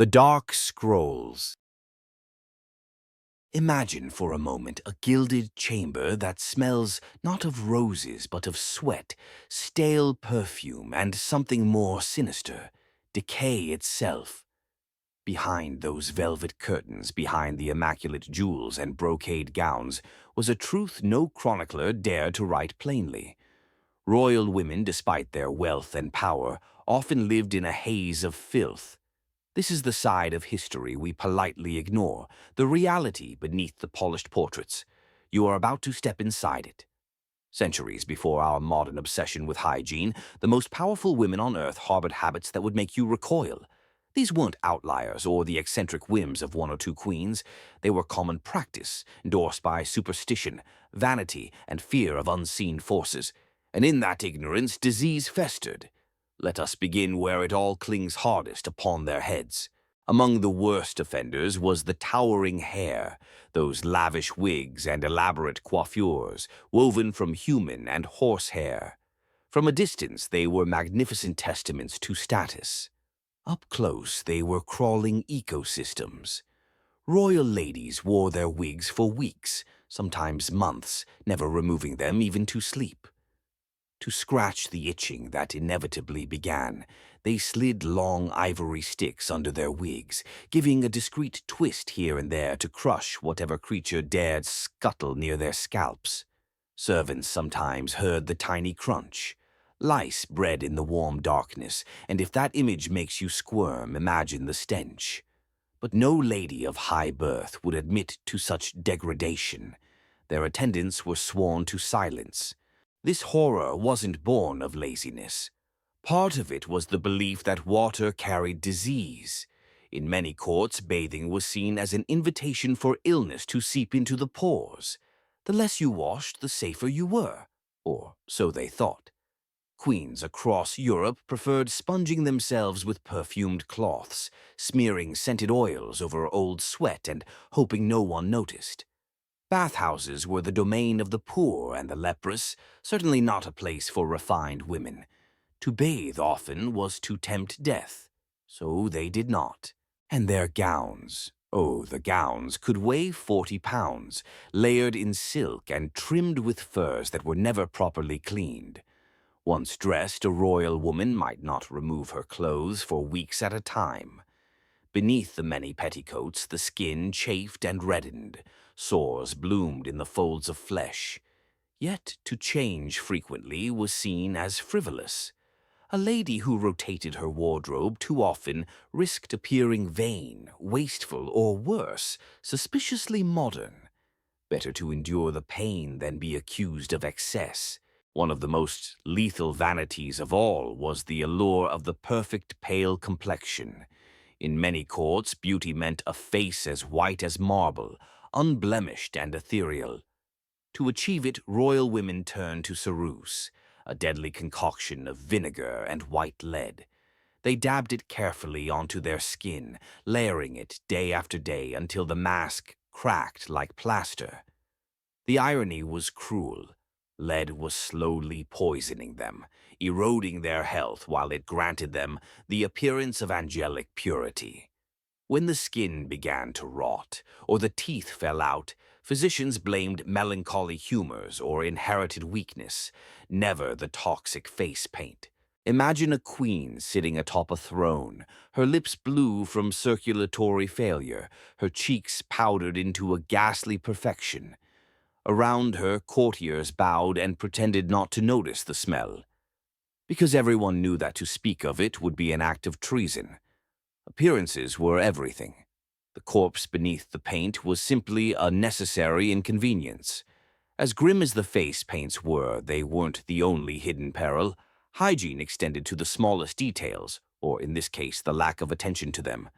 The Dark Scrolls. Imagine for a moment a gilded chamber that smells not of roses but of sweat, stale perfume, and something more sinister, decay itself. Behind those velvet curtains, behind the immaculate jewels and brocade gowns, was a truth no chronicler dared to write plainly. Royal women, despite their wealth and power, often lived in a haze of filth. This is the side of history we politely ignore, the reality beneath the polished portraits. You are about to step inside it. Centuries before our modern obsession with hygiene, the most powerful women on earth harbored habits that would make you recoil. These weren't outliers or the eccentric whims of one or two queens. They were common practice, endorsed by superstition, vanity, and fear of unseen forces. And in that ignorance, disease festered. Let us begin where it all clings hardest upon their heads. Among the worst offenders was the towering hair, those lavish wigs and elaborate coiffures, woven from human and horse hair. From a distance, they were magnificent testaments to status. Up close, they were crawling ecosystems. Royal ladies wore their wigs for weeks, sometimes months, never removing them even to sleep. To scratch the itching that inevitably began, they slid long ivory sticks under their wigs, giving a discreet twist here and there to crush whatever creature dared scuttle near their scalps. Servants sometimes heard the tiny crunch. Lice bred in the warm darkness, and if that image makes you squirm, imagine the stench. But no lady of high birth would admit to such degradation. Their attendants were sworn to silence. This horror wasn't born of laziness. Part of it was the belief that water carried disease. In many courts, bathing was seen as an invitation for illness to seep into the pores. The less you washed, the safer you were, or so they thought. Queens across Europe preferred sponging themselves with perfumed cloths, smearing scented oils over old sweat and hoping no one noticed. Bathhouses were the domain of the poor and the leprous, certainly not a place for refined women. To bathe often was to tempt death, so they did not. And their gowns, oh, the gowns, could weigh 40 pounds, layered in silk and trimmed with furs that were never properly cleaned. Once dressed, a royal woman might not remove her clothes for weeks at a time. Beneath the many petticoats, the skin chafed and reddened. Sores bloomed in the folds of flesh. Yet to change frequently was seen as frivolous. A lady who rotated her wardrobe too often risked appearing vain, wasteful, or worse, suspiciously modern. Better to endure the pain than be accused of excess. One of the most lethal vanities of all was the allure of the perfect pale complexion. In many courts, beauty meant a face as white as marble, unblemished and ethereal. To achieve it, royal women turned to ceruse, a deadly concoction of vinegar and white lead. They dabbed it carefully onto their skin, layering it day after day until the mask cracked like plaster. The irony was cruel. Lead was slowly poisoning them, eroding their health while it granted them the appearance of angelic purity. When the skin began to rot, or the teeth fell out, physicians blamed melancholy humors or inherited weakness, never the toxic face paint. Imagine a queen sitting atop a throne, her lips blue from circulatory failure, her cheeks powdered into a ghastly perfection. Around her, courtiers bowed and pretended not to notice the smell, because everyone knew that to speak of it would be an act of treason. Appearances were everything. The corpse beneath the paint was simply a necessary inconvenience. As grim as the face paints were, they weren't the only hidden peril. Hygiene extended to the smallest details, or in this case, the lack of attention to them.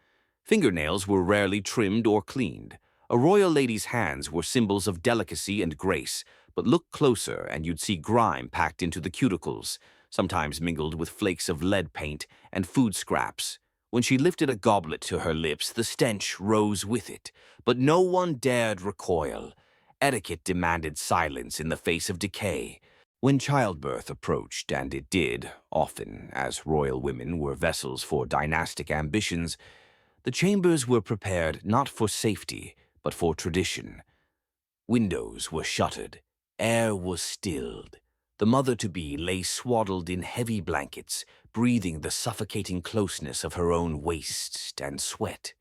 Fingernails were rarely trimmed or cleaned. A royal lady's hands were symbols of delicacy and grace, but look closer and you'd see grime packed into the cuticles, sometimes mingled with flakes of lead paint and food scraps. When she lifted a goblet to her lips, the stench rose with it, but no one dared recoil. Etiquette demanded silence in the face of decay. When childbirth approached, and it did, often, as royal women were vessels for dynastic ambitions, The chambers were prepared not for safety, but for tradition. Windows were shuttered, air was stilled. The mother-to-be lay swaddled in heavy blankets, breathing the suffocating closeness of her own waste and sweat.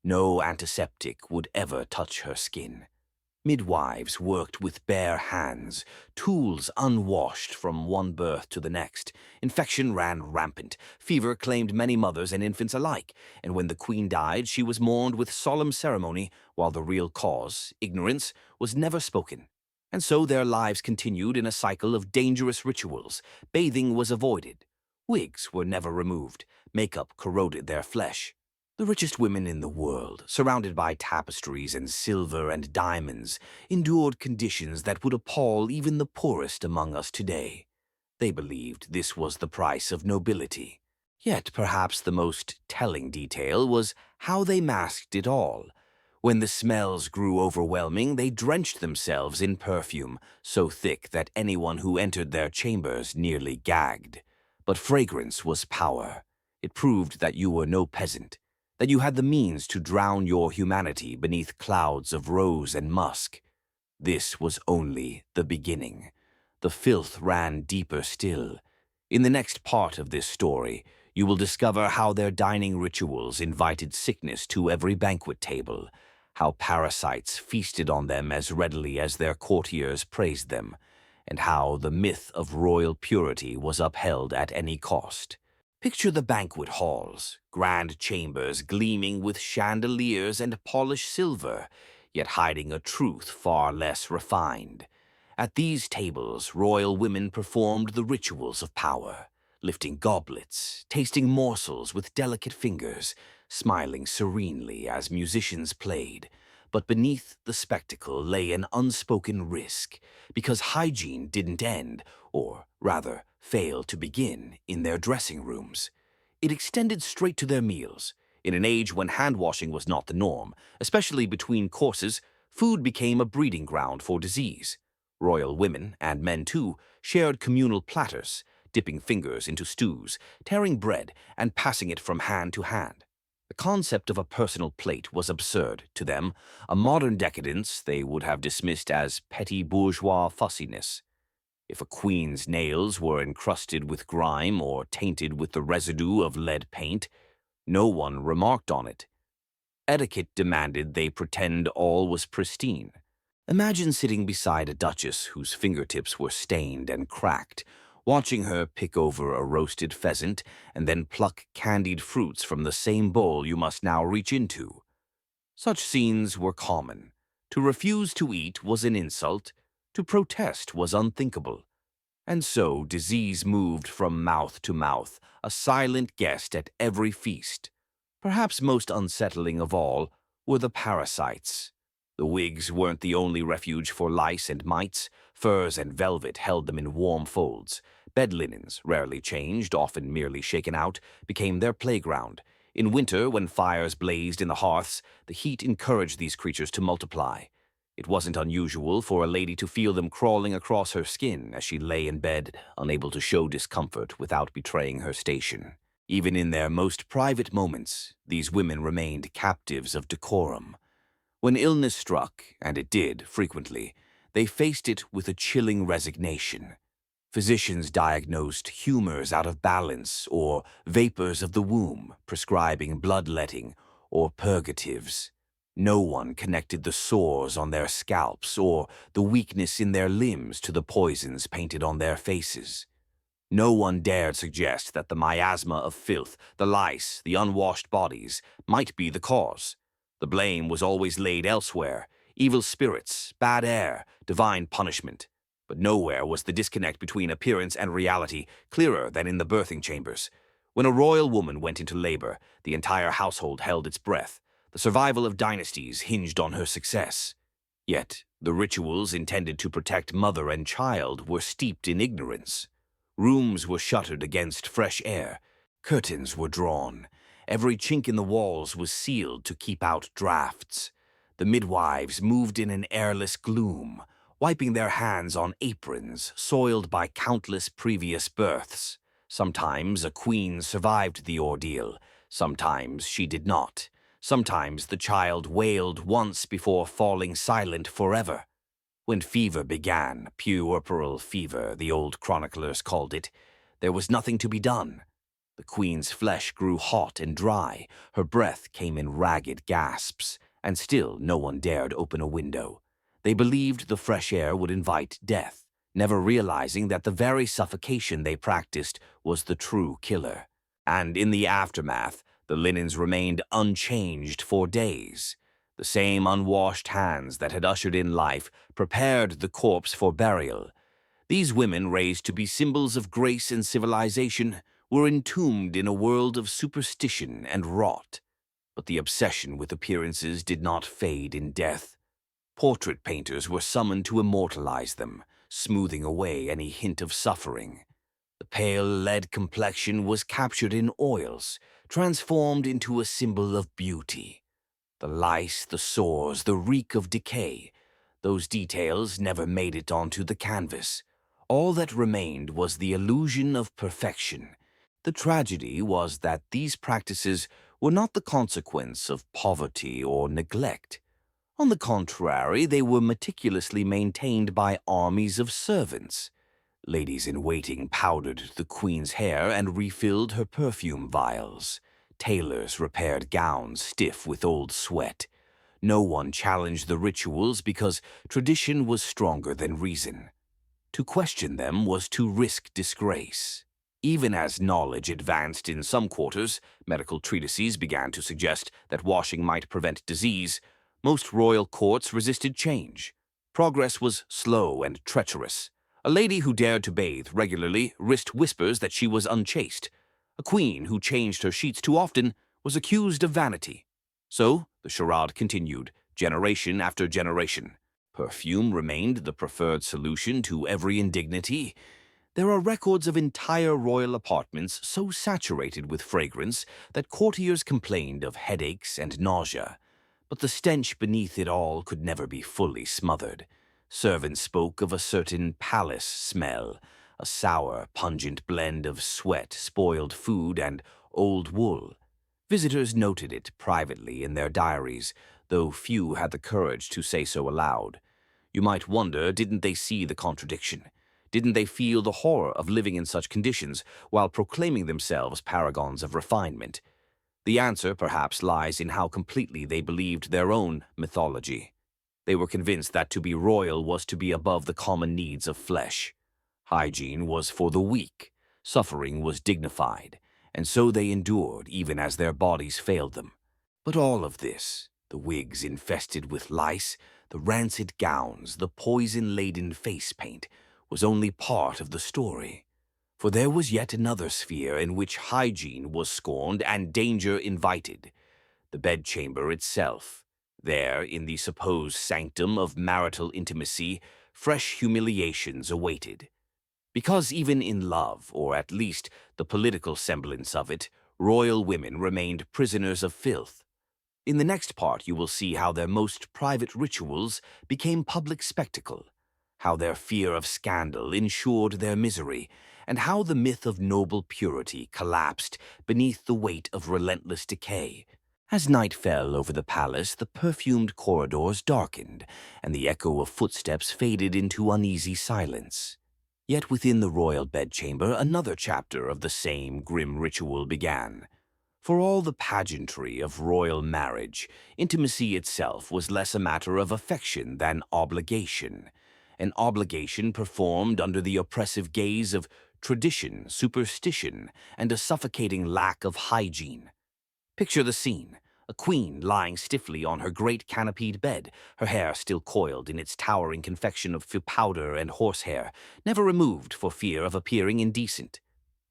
No antiseptic would ever touch her skin. Midwives worked with bare hands, tools unwashed from one birth to the next. Infection ran rampant. Fever claimed many mothers and infants alike, and when the queen died, she was mourned with solemn ceremony, while the real cause, ignorance, was never spoken. And so their lives continued in a cycle of dangerous rituals. Bathing was avoided. Wigs were never removed. Makeup corroded their flesh. The richest women in the world, surrounded by tapestries and silver and diamonds, endured conditions that would appall even the poorest among us today. They believed this was the price of nobility. Yet perhaps the most telling detail was how they masked it all. When the smells grew overwhelming, they drenched themselves in perfume, so thick that anyone who entered their chambers nearly gagged. But fragrance was power. It proved that you were no peasant, that you had the means to drown your humanity beneath clouds of rose and musk. This was only the beginning. The filth ran deeper still. In the next part of this story, you will discover how their dining rituals invited sickness to every banquet table, how parasites feasted on them as readily as their courtiers praised them, and how the myth of royal purity was upheld at any cost. Picture the banquet halls, grand chambers gleaming with chandeliers and polished silver, yet hiding a truth far less refined. At these tables, royal women performed the rituals of power, lifting goblets, tasting morsels with delicate fingers, smiling serenely as musicians played. But beneath the spectacle lay an unspoken risk, because hygiene didn't end, or rather, failed to begin in their dressing rooms. It extended straight to their meals. In an age when hand-washing was not the norm, especially between courses, food became a breeding ground for disease. Royal women, and men too, shared communal platters, dipping fingers into stews, tearing bread, and passing it from hand to hand. The concept of a personal plate was absurd to them, a modern decadence they would have dismissed as petty bourgeois fussiness. If a queen's nails were encrusted with grime or tainted with the residue of lead paint, no one remarked on it. Etiquette demanded they pretend all was pristine. Imagine sitting beside a duchess whose fingertips were stained and cracked, watching her pick over a roasted pheasant and then pluck candied fruits from the same bowl you must now reach into. Such scenes were common. To refuse to eat was an insult. To protest was unthinkable. And so disease moved from mouth to mouth, a silent guest at every feast. Perhaps most unsettling of all were the parasites. The wigs weren't the only refuge for lice and mites. Furs and velvet held them in warm folds. Bed linens, rarely changed, often merely shaken out, became their playground. In winter, when fires blazed in the hearths, the heat encouraged these creatures to multiply. It wasn't unusual for a lady to feel them crawling across her skin as she lay in bed, unable to show discomfort without betraying her station. Even in their most private moments, these women remained captives of decorum. When illness struck, and it did frequently, they faced it with a chilling resignation. Physicians diagnosed humors out of balance or vapors of the womb, prescribing bloodletting or purgatives. No one connected the sores on their scalps or the weakness in their limbs to the poisons painted on their faces. No one dared suggest that the miasma of filth, the lice, the unwashed bodies, might be the cause. The blame was always laid elsewhere: evil spirits, bad air, divine punishment. But nowhere was the disconnect between appearance and reality clearer than in the birthing chambers. When a royal woman went into labor, the entire household held its breath. The survival of dynasties hinged on her success. Yet, the rituals intended to protect mother and child were steeped in ignorance. Rooms were shuttered against fresh air. Curtains were drawn. Every chink in the walls was sealed to keep out drafts. The midwives moved in an airless gloom, wiping their hands on aprons soiled by countless previous births. Sometimes a queen survived the ordeal, sometimes she did not. Sometimes the child wailed once before falling silent forever. When fever began, puerperal fever, the old chroniclers called it, there was nothing to be done. The queen's flesh grew hot and dry, her breath came in ragged gasps, and still no one dared open a window. They believed the fresh air would invite death, never realizing that the very suffocation they practiced was the true killer. And in the aftermath, the linens remained unchanged for days. The same unwashed hands that had ushered in life prepared the corpse for burial. These women, raised to be symbols of grace and civilization, were entombed in a world of superstition and rot. But the obsession with appearances did not fade in death. Portrait painters were summoned to immortalize them, smoothing away any hint of suffering. The pale lead complexion was captured in oils, transformed into a symbol of beauty. The lice, the sores, the reek of decay, those details never made it onto the canvas. All that remained was the illusion of perfection. The tragedy was that these practices were not the consequence of poverty or neglect. On the contrary, they were meticulously maintained by armies of servants. Ladies-in-waiting powdered the queen's hair and refilled her perfume vials. Tailors repaired gowns stiff with old sweat. No one challenged the rituals because tradition was stronger than reason. To question them was to risk disgrace. Even as knowledge advanced in some quarters, medical treatises began to suggest that washing might prevent disease. Most royal courts resisted change. Progress was slow and treacherous. A lady who dared to bathe regularly risked whispers that she was unchaste. A queen who changed her sheets too often was accused of vanity. So the charade continued, generation after generation. Perfume remained the preferred solution to every indignity. There are records of entire royal apartments so saturated with fragrance that courtiers complained of headaches and nausea. But the stench beneath it all could never be fully smothered. Servants spoke of a certain palace smell, a sour, pungent blend of sweat, spoiled food, and old wool. Visitors noted it privately in their diaries, though few had the courage to say so aloud. You might wonder, didn't they see the contradiction? Didn't they feel the horror of living in such conditions while proclaiming themselves paragons of refinement? The answer, perhaps, lies in how completely they believed their own mythology. They were convinced that to be royal was to be above the common needs of flesh. Hygiene was for the weak, suffering was dignified, and so they endured even as their bodies failed them. But all of this, the wigs infested with lice, the rancid gowns, the poison-laden face paint, was only part of the story. For there was yet another sphere in which hygiene was scorned and danger invited, the bedchamber itself. There, in the supposed sanctum of marital intimacy, fresh humiliations awaited. Because even in love, or at least the political semblance of it, royal women remained prisoners of filth. In the next part you will see how their most private rituals became public spectacle, how their fear of scandal ensured their misery, and how the myth of noble purity collapsed beneath the weight of relentless decay. As night fell over the palace, the perfumed corridors darkened, and the echo of footsteps faded into uneasy silence. Yet within the royal bedchamber another chapter of the same grim ritual began. For all the pageantry of royal marriage, intimacy itself was less a matter of affection than obligation, an obligation performed under the oppressive gaze of tradition, superstition, and a suffocating lack of hygiene. Picture the scene. A queen lying stiffly on her great canopied bed, her hair still coiled in its towering confection of powder and horsehair, never removed for fear of appearing indecent.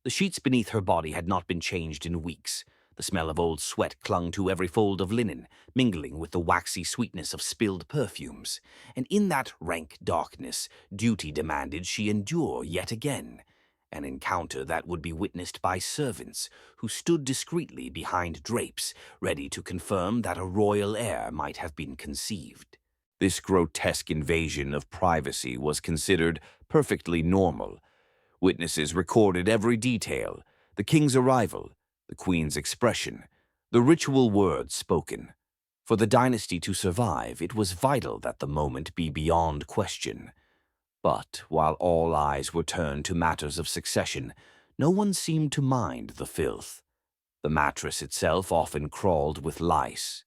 The sheets beneath her body had not been changed in weeks. The smell of old sweat clung to every fold of linen, mingling with the waxy sweetness of spilled perfumes. And in that rank darkness, duty demanded she endure yet again, an encounter that would be witnessed by servants who stood discreetly behind drapes, ready to confirm that a royal heir might have been conceived. This grotesque invasion of privacy was considered perfectly normal. Witnesses recorded every detail: the king's arrival, the queen's expression, The ritual word spoken. For the dynasty to survive, it was vital that the moment be beyond question. But while all eyes were turned to matters of succession, no one seemed to mind the filth. The mattress itself often crawled with lice.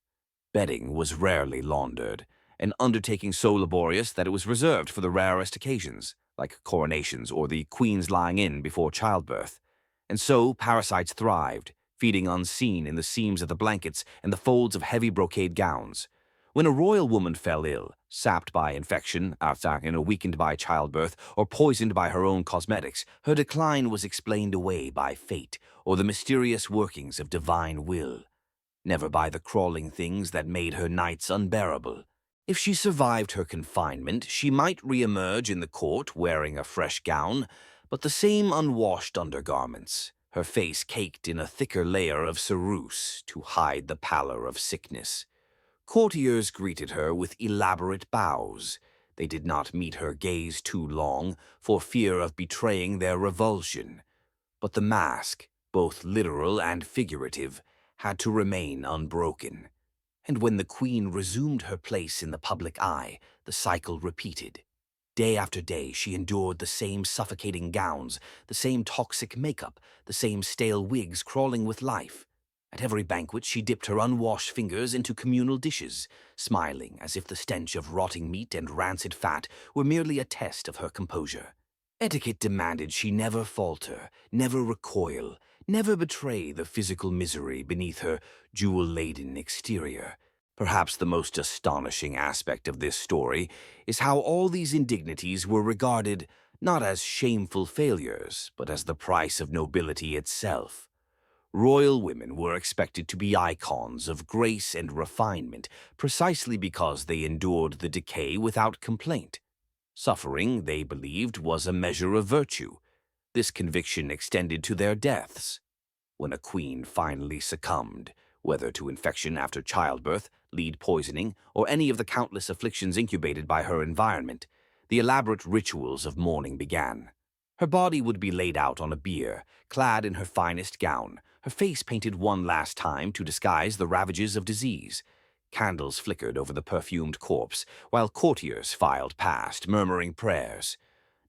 Bedding was rarely laundered, an undertaking so laborious that it was reserved for the rarest occasions, like coronations or the queen's lying in before childbirth. And so parasites thrived, feeding unseen in the seams of the blankets and the folds of heavy brocade gowns. When a royal woman fell ill, sapped by infection, weakened by childbirth, or poisoned by her own cosmetics, her decline was explained away by fate or the mysterious workings of divine will, never by the crawling things that made her nights unbearable. If she survived her confinement, she might re-emerge in the court wearing a fresh gown, but the same unwashed undergarments, her face caked in a thicker layer of ceruse to hide the pallor of sickness. Courtiers greeted her with elaborate bows. They did not meet her gaze too long, for fear of betraying their revulsion. But the mask, both literal and figurative, had to remain unbroken. And when the queen resumed her place in the public eye, the cycle repeated. Day after day, she endured the same suffocating gowns, the same toxic makeup, the same stale wigs crawling with life. At every banquet, she dipped her unwashed fingers into communal dishes, smiling as if the stench of rotting meat and rancid fat were merely a test of her composure. Etiquette demanded she never falter, never recoil, never betray the physical misery beneath her jewel-laden exterior. Perhaps the most astonishing aspect of this story is how all these indignities were regarded not as shameful failures, but as the price of nobility itself. Royal women were expected to be icons of grace and refinement precisely because they endured the decay without complaint. Suffering, they believed, was a measure of virtue. This conviction extended to their deaths. When a queen finally succumbed, whether to infection after childbirth, lead poisoning, or any of the countless afflictions incubated by her environment, the elaborate rituals of mourning began. Her body would be laid out on a bier, clad in her finest gown, her face painted one last time to disguise the ravages of disease. Candles flickered over the perfumed corpse, while courtiers filed past, murmuring prayers.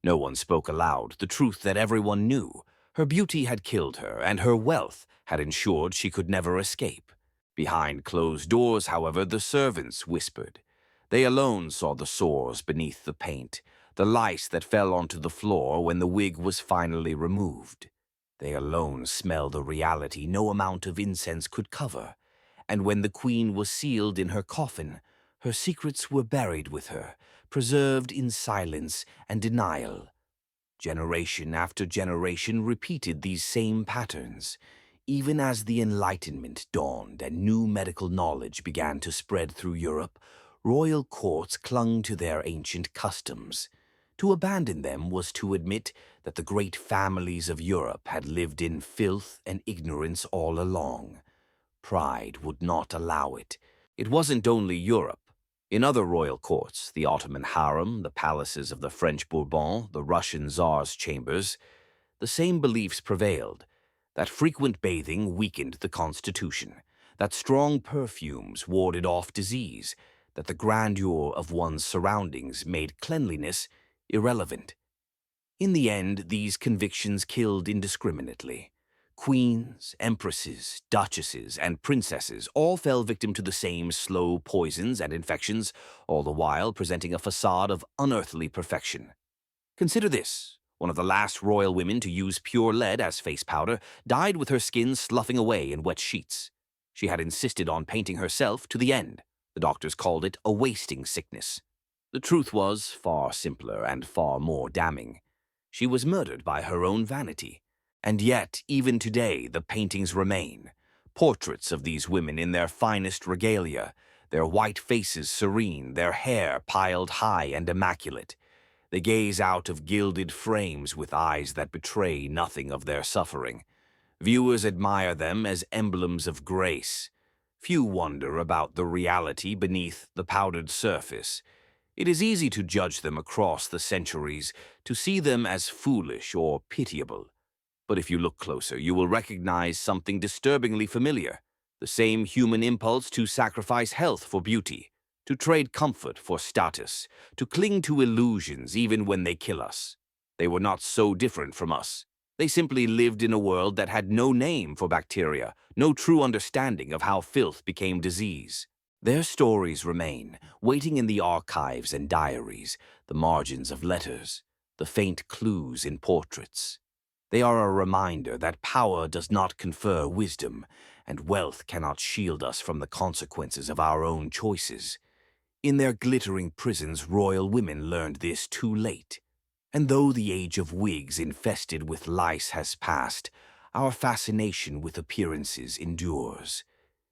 No one spoke aloud the truth that everyone knew. Her beauty had killed her, and her wealth had ensured she could never escape. Behind closed doors, however, the servants whispered. They alone saw the sores beneath the paint, the lice that fell onto the floor when the wig was finally removed. They alone smelled a reality no amount of incense could cover. And when the queen was sealed in her coffin, her secrets were buried with her, preserved in silence and denial. Generation after generation repeated these same patterns. Even as the Enlightenment dawned and new medical knowledge began to spread through Europe, royal courts clung to their ancient customs. To abandon them was to admit that the great families of Europe had lived in filth and ignorance all along. Pride would not allow it. It wasn't only Europe. In other royal courts, the Ottoman harem, the palaces of the French Bourbon, the Russian Tsar's chambers, the same beliefs prevailed, that frequent bathing weakened the constitution, that strong perfumes warded off disease, that the grandeur of one's surroundings made cleanliness irrelevant. In the end, these convictions killed indiscriminately. Queens, empresses, duchesses, and princesses all fell victim to the same slow poisons and infections, all the while presenting a facade of unearthly perfection. Consider this. One of the last royal women to use pure lead as face powder died with her skin sloughing away in wet sheets. She had insisted on painting herself to the end. The doctors called it a wasting sickness. The truth was far simpler and far more damning. She was murdered by her own vanity. And yet, even today, the paintings remain. Portraits of these women in their finest regalia, their white faces serene, their hair piled high and immaculate. They gaze out of gilded frames with eyes that betray nothing of their suffering. Viewers admire them as emblems of grace. Few wonder about the reality beneath the powdered surface. It is easy to judge them across the centuries, to see them as foolish or pitiable. But if you look closer, you will recognize something disturbingly familiar. The same human impulse to sacrifice health for beauty, to trade comfort for status, to cling to illusions even when they kill us. They were not so different from us. They simply lived in a world that had no name for bacteria, no true understanding of how filth became disease. Their stories remain, waiting in the archives and diaries, the margins of letters, the faint clues in portraits. They are a reminder that power does not confer wisdom, and wealth cannot shield us from the consequences of our own choices. In their glittering prisons, royal women learned this too late. And though the age of wigs infested with lice has passed, our fascination with appearances endures.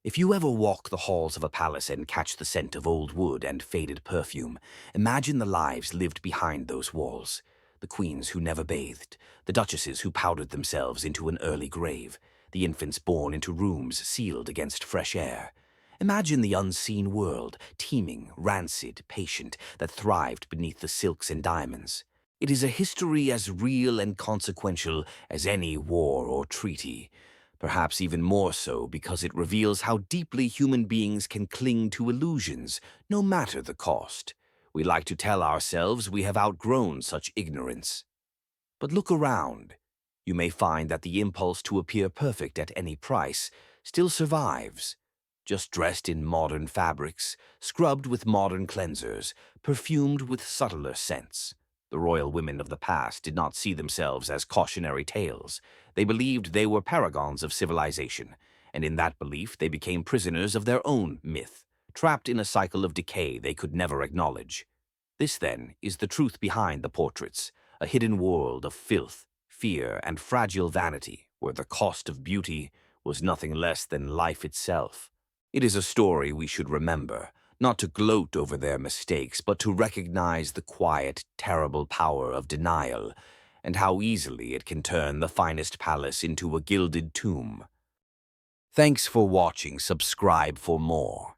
If you ever walk the halls of a palace and catch the scent of old wood and faded perfume, imagine the lives lived behind those walls. The queens who never bathed, the duchesses who powdered themselves into an early grave, the infants born into rooms sealed against fresh air. Imagine the unseen world, teeming, rancid, patient, that thrived beneath the silks and diamonds. It is a history as real and consequential as any war or treaty, perhaps even more so because it reveals how deeply human beings can cling to illusions, no matter the cost. We like to tell ourselves we have outgrown such ignorance. But look around. You may find that the impulse to appear perfect at any price still survives. Just dressed in modern fabrics, scrubbed with modern cleansers, perfumed with subtler scents. The royal women of the past did not see themselves as cautionary tales. They believed they were paragons of civilization, and in that belief they became prisoners of their own myth, trapped in a cycle of decay they could never acknowledge. This, then, is the truth behind the portraits, a hidden world of filth, fear, and fragile vanity, where the cost of beauty was nothing less than life itself. It is a story we should remember, not to gloat over their mistakes, but to recognize the quiet, terrible power of denial, and how easily it can turn the finest palace into a gilded tomb. Thanks for watching. Subscribe for more.